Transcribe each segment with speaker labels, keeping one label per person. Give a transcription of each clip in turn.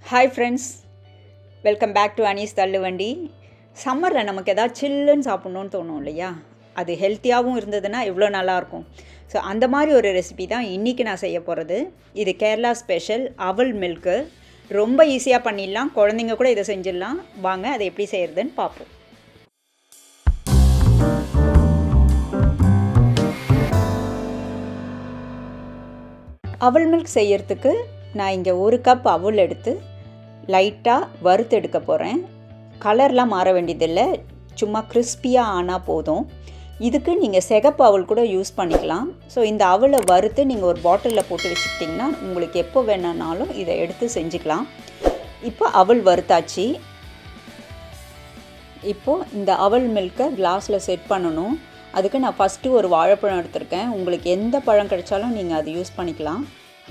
Speaker 1: Hi friends, welcome back to Anees Thalluvandi. சம்மரில் நமக்கு எதாவது சில்லுன்னு சாப்பிட்ணுன்னு தோணும் இல்லையா? அது ஹெல்த்தியாகவும் இருந்ததுன்னா எவ்வளோ நல்லாயிருக்கும். ஸோ அந்த மாதிரி ஒரு ரெசிபி தான் இன்றைக்கி நான் செய்ய போகிறது. இது கேரளா ஸ்பெஷல் அவல் மில்க்கு. ரொம்ப ஈஸியாக பண்ணிடலாம், குழந்தைங்க கூட இதை செஞ்சிடலாம். வாங்க அதை எப்படி செய்கிறதுன்னு பார்ப்போம். அவல் மில்க் செய்யறதுக்கு நான் இங்கே 1 கப் அவல் எடுத்து லைட்டாக வறுத்து எடுக்க போகிறேன். கலர்லாம் மாற வேண்டியதில்லை, சும்மா கிறிஸ்பியாக ஆனால் போதும். இதுக்கு நீங்கள் சிகப்பு அவல் கூட யூஸ் பண்ணிக்கலாம். ஸோ இந்த அவலை வறுத்து நீங்கள் ஒரு பாட்டிலில் போட்டு வச்சுக்கிட்டிங்கன்னா உங்களுக்கு எப்போ வேணுனாலும் இதை எடுத்து செஞ்சுக்கலாம். இப்போ அவல் வறுத்தாச்சு. இப்போது இந்த அவல் மில்கை கிளாஸில் செட் பண்ணணும். அதுக்கு நான் ஃபஸ்ட்டு ஒரு வாழைப்பழம் எடுத்திருக்கேன். உங்களுக்கு எந்த பழம் கிடைச்சாலும் நீங்கள் அதை யூஸ் பண்ணிக்கலாம்.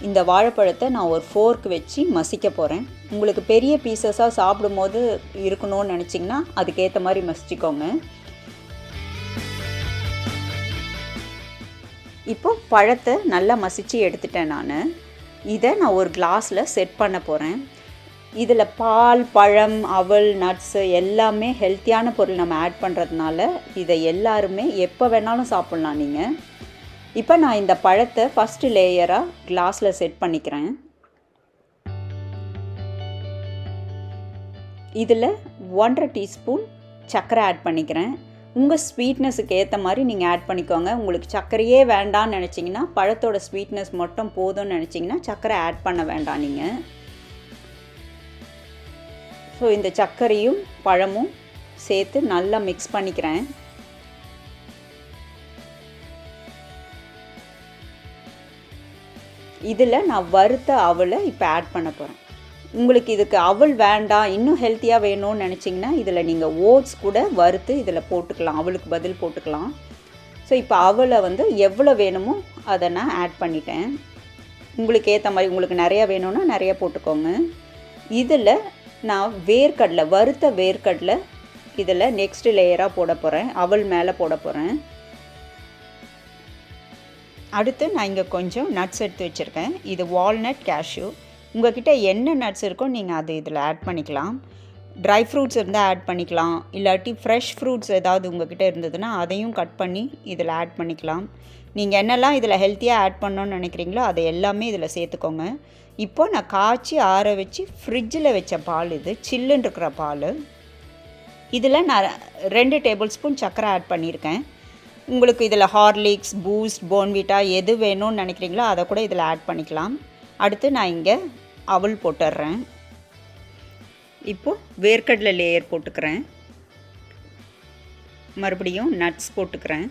Speaker 1: இந்த வாழைப்பழத்தை நான் ஒரு ஃபோர்க் வச்சு மசிக்க போகிறேன். உங்களுக்கு பெரிய பீசஸாக சாப்பிடும்போது இருக்கணும்னு நினச்சிங்கன்னா அதுக்கேற்ற மாதிரி மசிச்சுக்கோங்க. இப்போது பழத்தை நல்லா மசித்து எடுத்துட்டேன். இதை நான் ஒரு கிளாஸில் செட் பண்ண போகிறேன். இதில் பால், பழம், அவல், நட்ஸு எல்லாமே ஹெல்த்தியான பொருள் நம்ம ஆட் பண்ணுறதுனால இதை எல்லாருமே எப்போ வேணாலும் சாப்பிட்லாம் நீங்கள். இப்போ நான் இந்த பழத்தை ஃபஸ்ட்டு லேயராக கிளாஸில் செட் பண்ணிக்கிறேன். இதில் 1.5 டீஸ்பூன் சர்க்கரை ஆட் பண்ணிக்கிறேன். உங்கள் ஸ்வீட்னஸுக்கு ஏற்ற மாதிரி நீங்கள் ஆட் பண்ணிக்கோங்க. உங்களுக்கு சர்க்கரையே வேண்டாம்னு நினச்சிங்கன்னா, பழத்தோட ஸ்வீட்னஸ் மட்டும் போதும்னு நினச்சிங்கன்னா சர்க்கரை ஆட் பண்ண வேண்டாம் நீங்கள். ஸோ இந்த சர்க்கரையும் பழமும் சேர்த்து நல்லா மிக்ஸ் பண்ணிக்கிறேன். இதில் நான் வறுத்த அவலை இப்போ ஆட் பண்ண போகிறேன். உங்களுக்கு இதுக்கு அவல் வேண்டாம், இன்னும் ஹெல்த்தியாக வேணும்னு நினச்சிங்கன்னா இதில் நீங்கள் ஓட்ஸ் கூட வறுத்து இதில் போட்டுக்கலாம், அவளுக்கு பதில் போட்டுக்கலாம். ஸோ இப்போ அவலை எவ்வளோ வேணுமோ அதை நான் ஆட் பண்ணிட்டேன். உங்களுக்கு ஏற்ற மாதிரி, உங்களுக்கு நிறையா வேணும்னா நிறையா போட்டுக்கோங்க. இதில் நான் வேர்க்கடலை, வறுத்த வேர்க்கடலை இதில் நெக்ஸ்ட் லேயராக போட போகிறேன், அவல் மேலே போட போகிறேன். அடுத்து நான் இங்கே கொஞ்சம் நட்ஸ் எடுத்து வச்சுருக்கேன். இது வால்நட், கேஷ்யூ. உங்கள்கிட்ட என்ன நட்ஸ் இருக்கோ நீங்கள் அது இதில் ஆட் பண்ணிக்கலாம். ட்ரை ஃப்ரூட்ஸ் இருந்தால் ஆட் பண்ணிக்கலாம், இல்லாட்டி ஃப்ரெஷ் ஃப்ரூட்ஸ் ஏதாவது உங்கள்கிட்ட இருந்ததுன்னா அதையும் கட் பண்ணி இதில் ஆட் பண்ணிக்கலாம். நீங்கள் என்னெல்லாம் இதில் ஹெல்த்தியாக ஆட் பண்ணணுன்னு நினைக்கிறீங்களோ அதை எல்லாமே இதில் சேர்த்துக்கோங்க. இப்போது நான் காய்ச்சி ஆற வச்சு ஃப்ரிட்ஜில் வச்ச பால், இது சில்லுன்னு இருக்கிற பால். இதில் நான் 2 டேபிள் ஸ்பூன் சர்க்கரை ஆட் பண்ணியிருக்கேன். உங்களுக்கு இதில் ஹார்லிக்ஸ், பூஸ்ட், போன்விட்டா எது வேணும்னு நினைக்கிறீங்களோ அதை கூட இதில் ஆட் பண்ணிக்கலாம். அடுத்து நான் இங்கே அவல் போட்டுடுறேன். இப்போது வேர்க்கடலை லேயர் போட்டுக்கிறேன். மறுபடியும் நட்ஸ் போட்டுக்கிறேன்.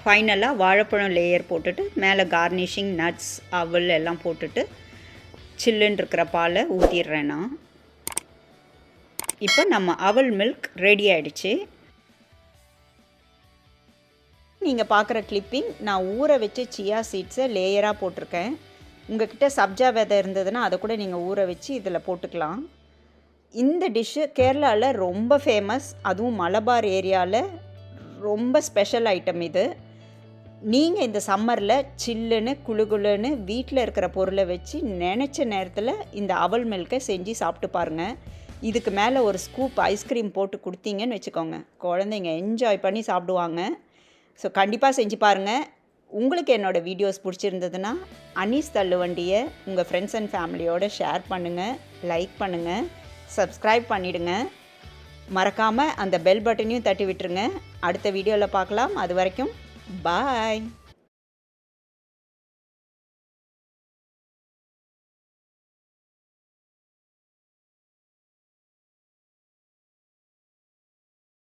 Speaker 1: ஃபைனலாக வாழைப்பழம் லேயர் போட்டுட்டு மேலே கார்னிஷிங் நட்ஸ், அவல் எல்லாம் போட்டுட்டு சில்லுன்னு இருக்கிற பாலை ஊற்றிடுறேன் நான். இப்போ நம்ம அவல் மில்க் ரெடி ஆகிடுச்சு. நீங்கள் பார்க்குற கிளிப்பிங் நான் ஊற வச்சு சியா சீட்ஸை லேயராக போட்டிருக்கேன். உங்கள்கிட்ட சப்ஜா விதை இருந்ததுன்னா அதை கூட நீங்கள் ஊற வச்சு இதில் போட்டுக்கலாம். இந்த டிஷ்ஷு கேரளாவில் ரொம்ப ஃபேமஸ், அதுவும் மலபார் ஏரியாவில் ரொம்ப ஸ்பெஷல் ஐட்டம் இது. நீங்கள் இந்த சம்மரில் சில்லுன்னு குளுகுளுன்னு வீட்டில் இருக்கிற பொருளை வச்சு நினச்ச நேரத்தில் இந்த அவல் மில்கை செஞ்சு சாப்பிட்டு பாருங்கள். இதுக்கு மேலே ஒரு ஸ்கூப் ஐஸ்கிரீம் போட்டு கொடுத்தீங்கன்னு வச்சுக்கோங்க, குழந்தைங்க என்ஜாய் பண்ணி சாப்பிடுவாங்க. ஸோ கண்டிப்பாக செஞ்சு பாருங்கள். உங்களுக்கு என்னோடய வீடியோஸ் பிடிச்சிருந்ததுன்னா அனீஸ் தள்ளுவண்டியை உங்கள் ஃப்ரெண்ட்ஸ் அண்ட் ஃபேமிலியோடு ஷேர் பண்ணுங்கள், லைக் பண்ணுங்கள், சப்ஸ்கிரைப் பண்ணிவிடுங்க. மறக்காமல் அந்த பெல் பட்டனையும் தட்டி விட்டுருங்க. அடுத்த வீடியோவில் பார்க்கலாம். அது வரைக்கும் பாய்.